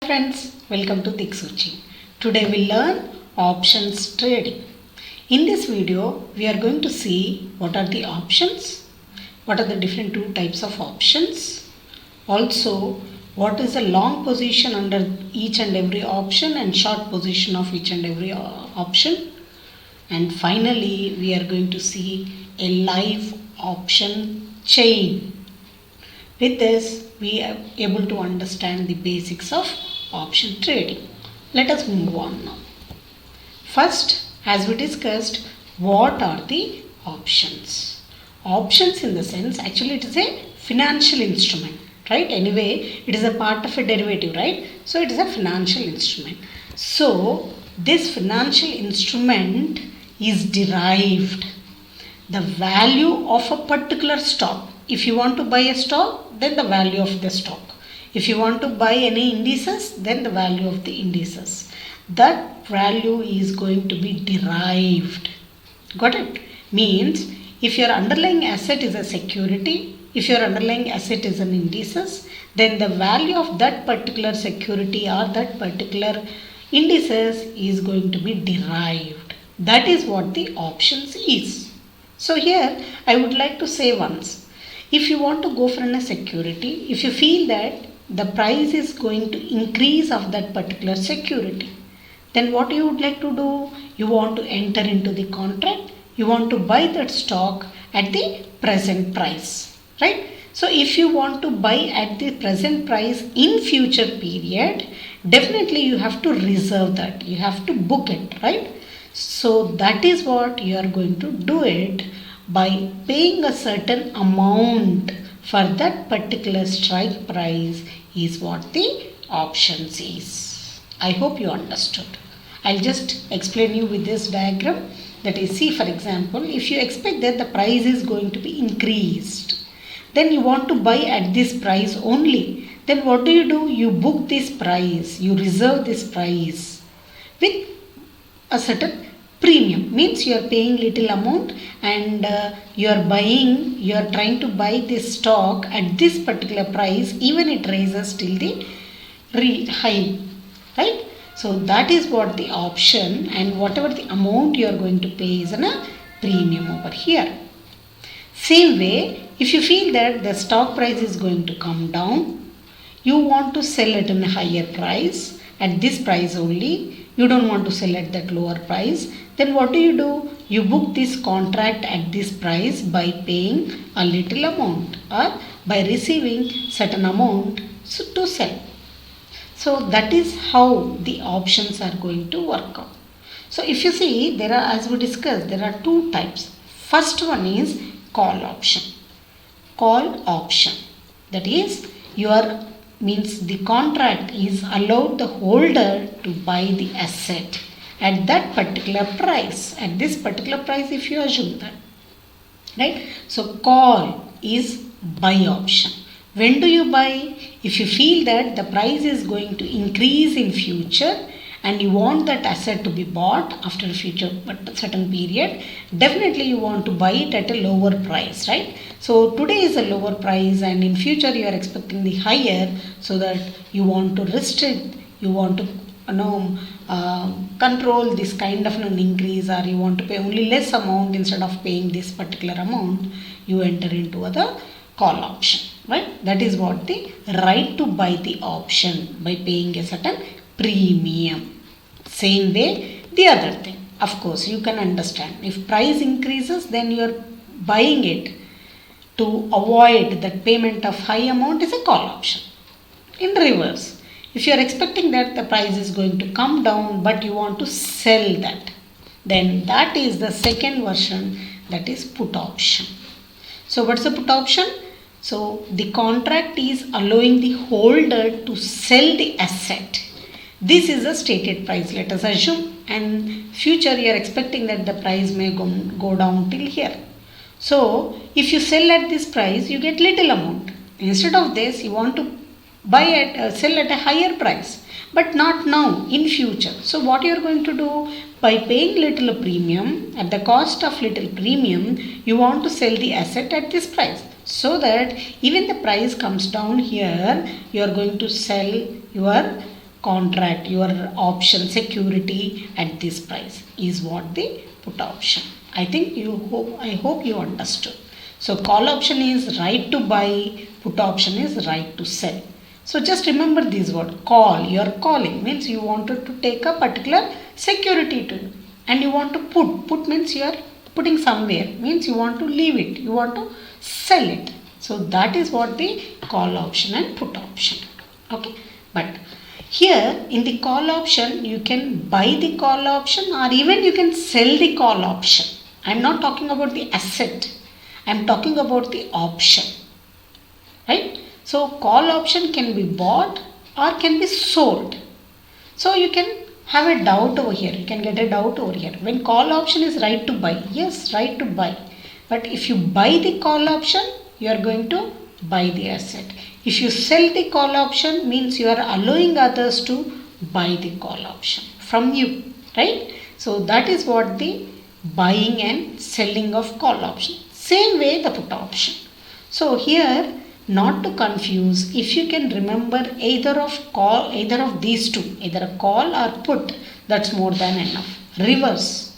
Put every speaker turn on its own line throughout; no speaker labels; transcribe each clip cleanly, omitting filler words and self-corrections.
Friends, welcome to Diksuchi. Today we learn options trading. In this video, we are going to see what are the options, what are the different two types of options, also what is the long position under each and every option and short position of each and every option, and finally we are going to see a live option chain. With this, we are able to understand the basics of option trading. Let us move on now. First, as we discussed, what are the options? Options in the sense, actually it is a financial instrument, right? Anyway, it is a part of a derivative, right? So it is a financial instrument. So this financial instrument is derived. The value of a particular stock. If you want to buy a stock, then the value of the stock. If you want to buy any indices, then the value of the indices. That value is going to be derived. Got it? Means if your underlying asset is a security, if your underlying asset is an indices, then the value of that particular security or that particular indices is going to be derived. That is what the options is. So here I would like to say once, if you want to go for a security, if you feel that the price is going to increase of that particular security, then what you would like to do? You want to enter into the contract, you want to buy that stock at the present price, right? So if you want to buy at the present price in future period, definitely you have to reserve that, you have to book it, right? So that is what you are going to do it by paying a certain amount for that particular strike price is what the options is. I hope you understood. I'll just explain you with this diagram. That is, see for example, if you expect that the price is going to be increased, then you want to buy at this price only. Then what do? You book this price, you reserve this price with a certain premium. Means you are paying little amount and you are trying to buy this stock at this particular price, even it raises till the high, right? So that is what the option, and whatever the amount you are going to pay is a premium over here. Same way, if you feel that the stock price is going to come down, you want to sell it in a higher price, at this price only, you don't want to sell at that lower price, then what do? You book this contract at this price by paying a little amount or by receiving certain amount to sell. So that is how the options are going to work out. So if you see, there are, as we discussed, there are two types. First one is call option. Call option, that is, means the contract is allowed the holder to buy the asset at that particular price, at this particular price, if you assume that, right? So call is buy option. When do you buy? If you feel that the price is going to increase in future and you want that asset to be bought after a future but certain period, definitely you want to buy it at a lower price, right? So today is a lower price and in future you are expecting the higher, so that you want to restrict, you want to control this kind of an increase, or you want to pay only less amount instead of paying this particular amount, you enter into the call option, right? That is what the right to buy the option by paying a certain premium. Same way the other thing, of course you can understand, if price increases then you are buying it to avoid that payment of high amount is a call option. In reverse, if you are expecting that the price is going to come down but you want to sell that, then that is the second version, that is put option. So what's the put option? So the contract is allowing the holder to sell the asset. This is a stated price, let us assume, and future you are expecting that the price may go down till here. So if you sell at this price, you get little amount. Instead of this, you want to sell at a higher price, but not now, in future. So what you are going to do? By paying little premium, at the cost of little premium, you want to sell the asset at this price. so that even the price comes down here, you are going to sell your contract, your option security at this price is what the put option. I hope you understood. So call option is right to buy, put option is right to sell. So just remember this word call. You are calling means you wanted to take a particular security to you, and you want to put means you are putting somewhere, means you want to leave it, you want to sell it. So that is what the call option and put option. Okay, but here in the call option you can buy the call option or even you can sell the call option. I am not talking about the asset, I am talking about the option, right? So call option can be bought or can be sold. So you can have a doubt over here, you can get a doubt over here. When call option is right to buy, yes, right to buy. But if you buy the call option, you are going to buy the asset. If you sell the call option, means you are allowing others to buy the call option from you, right? So that is what the buying and selling of call option. Same way the put option. So here, not to confuse, if you can remember either of these two, either a call or put, that's more than enough. Reverse.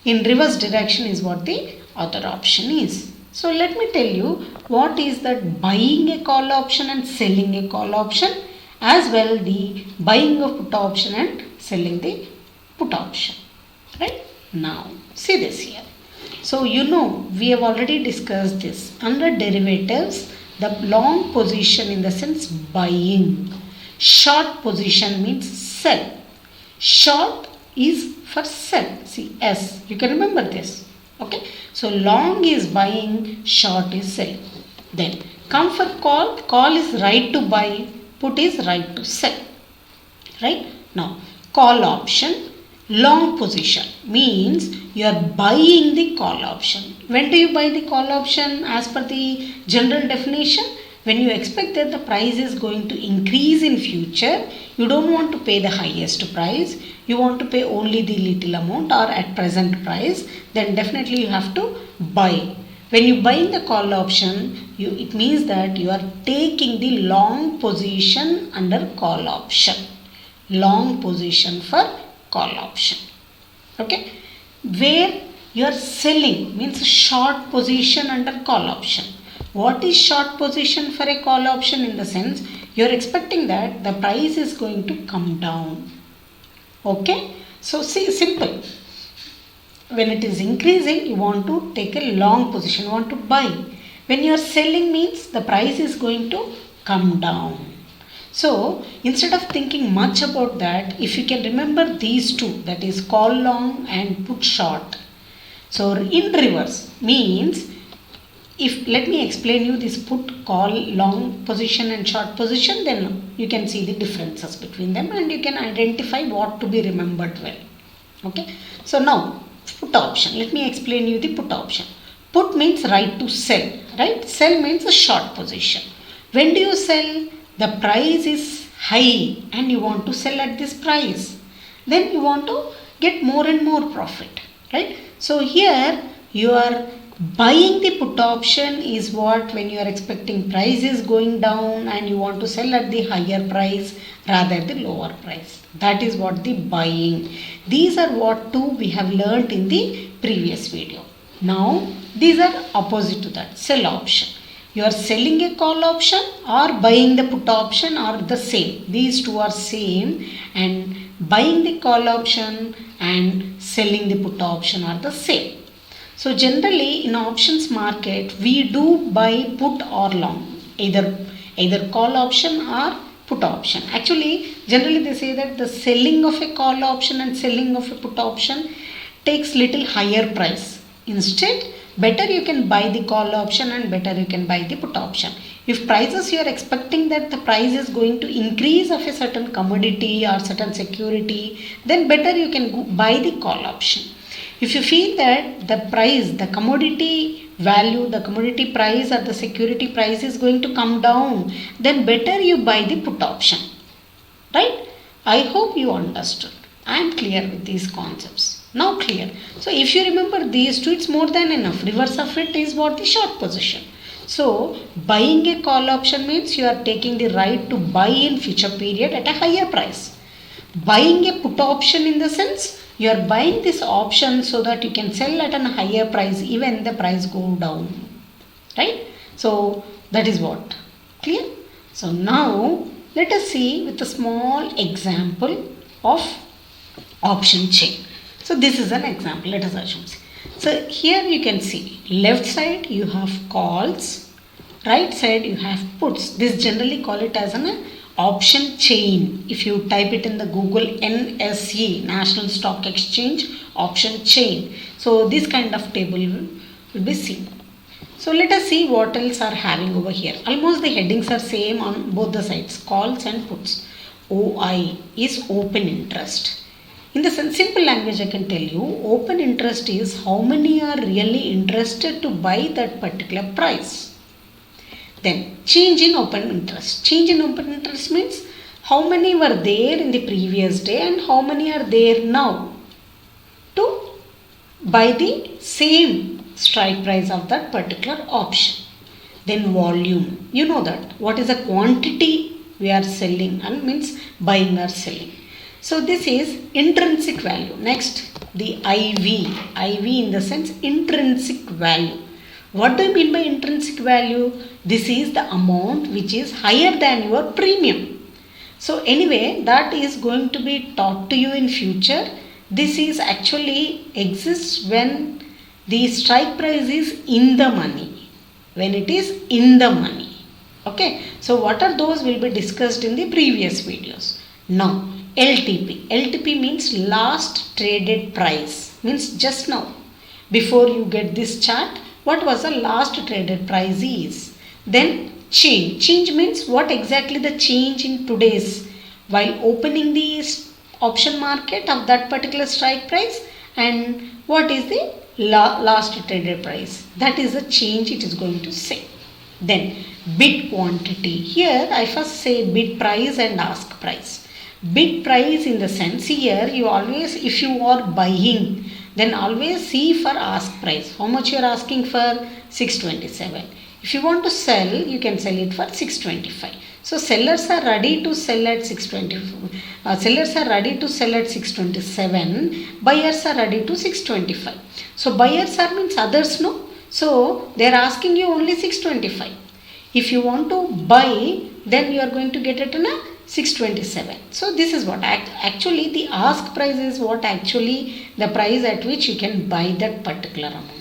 In reverse direction is what the other option is. So let me tell you what is that buying a call option and selling a call option, as well the buying of put option and selling the put option. Right? Now see this here. So we have already discussed this. Under derivatives, the long position in the sense buying. Short position means sell. Short is for sell. See S. You can remember this. Okay. So long is buying, short is selling. Then come for call. Call is right to buy, put is right to sell. Right. Now call option. Long position means you are buying the call option. When do you buy the call option? As per the general definition, when you expect that the price is going to increase in future, you don't want to pay the highest price, you want to pay only the little amount or at present price, then definitely you have to buy. When you buy the call option, it means that you are taking the long position under call option. Long position for call option. Okay, where you are selling means short position under call option. What is short position for a call option? In the sense you are expecting that the price is going to come down. Okay, so see, simple. When it is increasing, you want to take a long position, you want to buy. When you are selling means the price is going to come down. So instead of thinking much about that, if you can remember these two, that is call long and put short. So in reverse means, if let me explain you this put, call, long position and short position, then you can see the differences between them and you can identify what to be remembered well. Okay. So now put option. Let me explain you the put option. Put means right to sell. Right. Sell means a short position. When do you sell? The price is high and you want to sell at this price. Then you want to get more and more profit. Right. So here you are buying the put option is what, when you are expecting price is going down and you want to sell at the higher price rather the lower price. That is what the buying. These are what two we have learnt in the previous video. Now these are opposite to that, sell option. You are selling a call option or buying the put option are the same. These two are same, and buying the call option and selling the put option are the same. So generally in options market, we do buy put or long, either call option or put option. Actually, generally they say that the selling of a call option and selling of a put option takes little higher price. Instead, better you can buy the call option and better you can buy the put option. If prices you are expecting that the price is going to increase of a certain commodity or certain security, then better you can buy the call option. If you feel that the price, the commodity value, the commodity price or the security price is going to come down, then better you buy the put option. Right? I hope you understood. I am clear with these concepts. Now clear. So if you remember these two, it's more than enough. Reverse of it is what, the short position. So buying a call option means you are taking the right to buy in future period at a higher price. Buying a put option in the sense you are buying this option so that you can sell at a higher price even the price go down, right? So that is what, clear? So now let us see with a small example of option chain. So this is an example, let us assume. So here you can see left side you have calls, right side you have puts. This generally call it as an option chain. If you type it in the Google, NSE, National Stock Exchange option chain. So this kind of table will be seen. So let us see what else are having over here. Almost the headings are same on both the sides, calls and puts. OI is open interest. In the simple language I can tell you, open interest is how many are really interested to buy that particular price. Then change in open interest. Change in open interest means how many were there in the previous day and how many are there now to buy the same strike price of that particular option. Then volume. You know that. What is the quantity we are selling and means buying or selling. So this is intrinsic value. Next, the IV. IV in the sense intrinsic value. What do you mean by intrinsic value? This is the amount which is higher than your premium. So anyway, that is going to be taught to you in future. This is actually exists when the strike price is in the money. When it is in the money. Okay. So what are those will be discussed in the previous videos. Now, LTP. LTP means last traded price. Means just now. Before you get this chart, what was the last traded price is. Then change. Change means what exactly the change in today's while opening the option market of that particular strike price and what is the last traded price. That is the change it is going to say. Then bid quantity. Here I first say bid price and ask price. Bid price in the sense here you always, if you are buying, then always see for ask price. How much you are asking for? 627. If you want to sell, you can sell it for 625. So sellers are ready to sell at 625. Sellers are ready to sell at 627. Buyers are ready to 625. So buyers are means others, no? So they are asking you only 625. If you want to buy, then you are going to get it in a 627. So this is what actually the ask price is what actually the price at which you can buy that particular amount.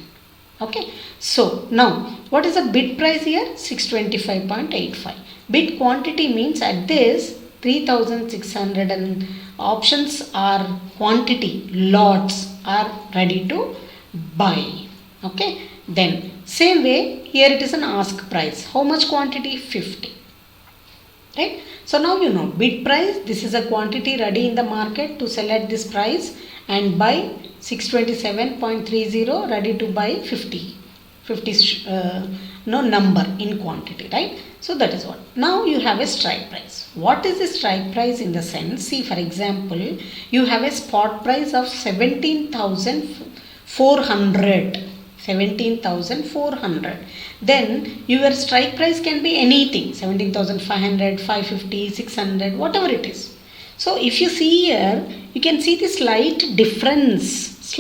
Okay. So now what is the bid price here? 625.85. Bid quantity means at this 3600 and options are quantity, lots are ready to buy. Okay. Then same way here it is an ask price. How much quantity? 50. Right. So now you know bid price, this is a quantity ready in the market to sell at this price and buy 627.30 ready to buy 50 number in quantity, right? So that is what. Now you have a strike price. What is the strike price in the sense? See, for example, you have a spot price of 17,400. 17,400. Then your strike price can be anything, 17,500, 550, 600, whatever it is. So if you see here, you can see the slight difference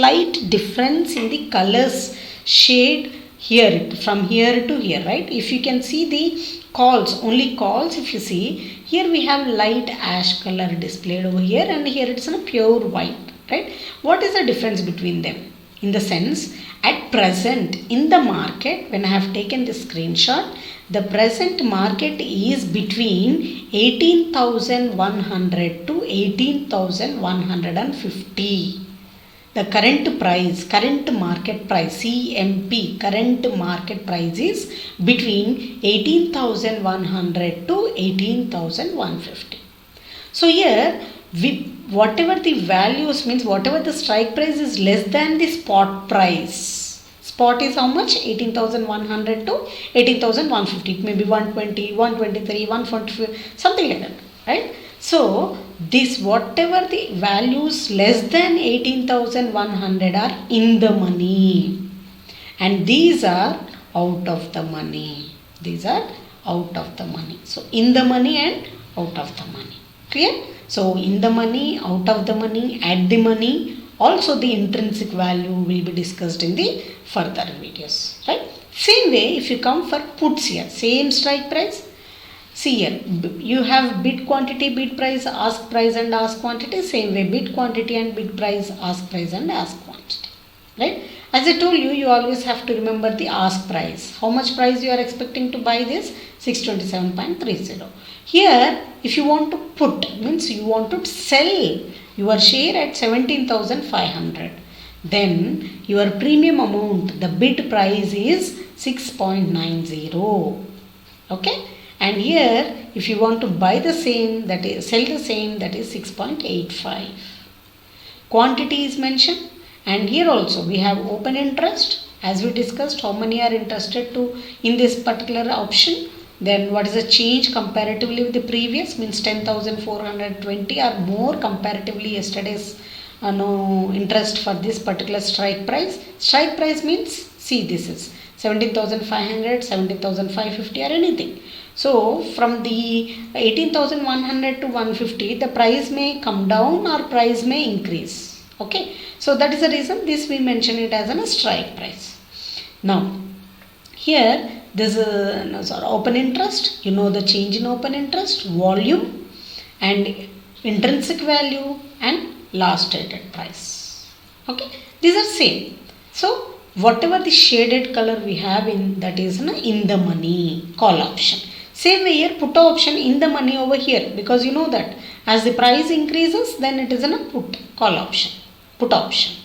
in the colors shade here from here to here, right? If you can see the calls, only calls, if you see, here we have light ash color displayed over here and here it is a pure white, right? What is the difference between them? In the sense, at present in the market, when I have taken this screenshot, the present market is between 18,100 to 18,150. The current price, current market price, CMP, current market price is between 18,100 to 18,150. So here, whatever the values means, whatever the strike price is less than the spot price. Spot is how much? 18,100 to 18,150. It may be 120, 123, 145, something like that, right? So this whatever the values less than 18,100 are in the money, and these are out of the money. These are out of the money. So in the money and out of the money. Clear? So in the money, out of the money, at the money, also the intrinsic value will be discussed in the further videos. Right? Same way, if you come for puts here, same strike price. See here, you have bid quantity, bid price, ask price and ask quantity. Same way, bid quantity and bid price, ask price and ask quantity. Right? As I told you, you always have to remember the ask price. How much price you are expecting to buy this? 627.30. Here, if you want to put, means you want to sell your share at 17,500. Then your premium amount, the bid price is 6.90. Okay? And here, if you want to buy the same, that is sell the same, that is 6.85. Quantity is mentioned, and here also we have open interest. As we discussed, how many are interested to in this particular option. Then what is the change comparatively with the previous, means 10,420 or more comparatively yesterday's interest for this particular strike price. Strike price means, see, this is 17,500, 17,550 or anything. So from the 18,100 to 150, the price may come down or price may increase. Okay. So that is the reason this we mention it as a strike price. Now here this is open interest. You know the change in open interest, volume and intrinsic value and last traded price. Okay. These are same. So whatever the shaded color we have in, that is in the money, call option. Same way here, put option in the money over here, because you know that as the price increases, then it is a put, call option, put option,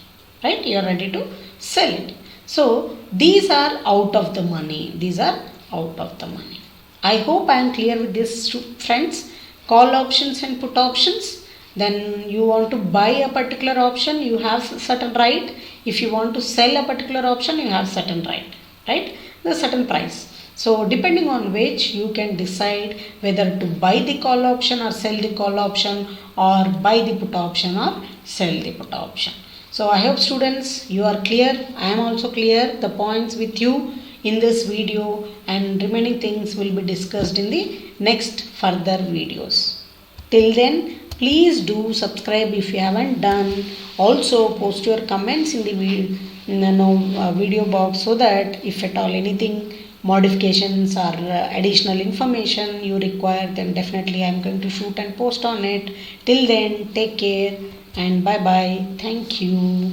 right? You are ready to sell it. So these are out of the money. These are out of the money. I hope I am clear with this, friends. Call options and put options. Then you want to buy a particular option, you have certain right. If you want to sell a particular option, you have certain right, right? The certain price. So depending on which you can decide whether to buy the call option or sell the call option, or buy the put option or sell the put option. So I hope students you are clear. I am also clear the points with you in this video, and remaining things will be discussed in the next further videos. Till then, please do subscribe if you haven't done. Also post your comments in the video box, so that if at all anything modifications or additional information you require, then definitely I am going to shoot and post on it. Till then, take care and bye bye. Thank you.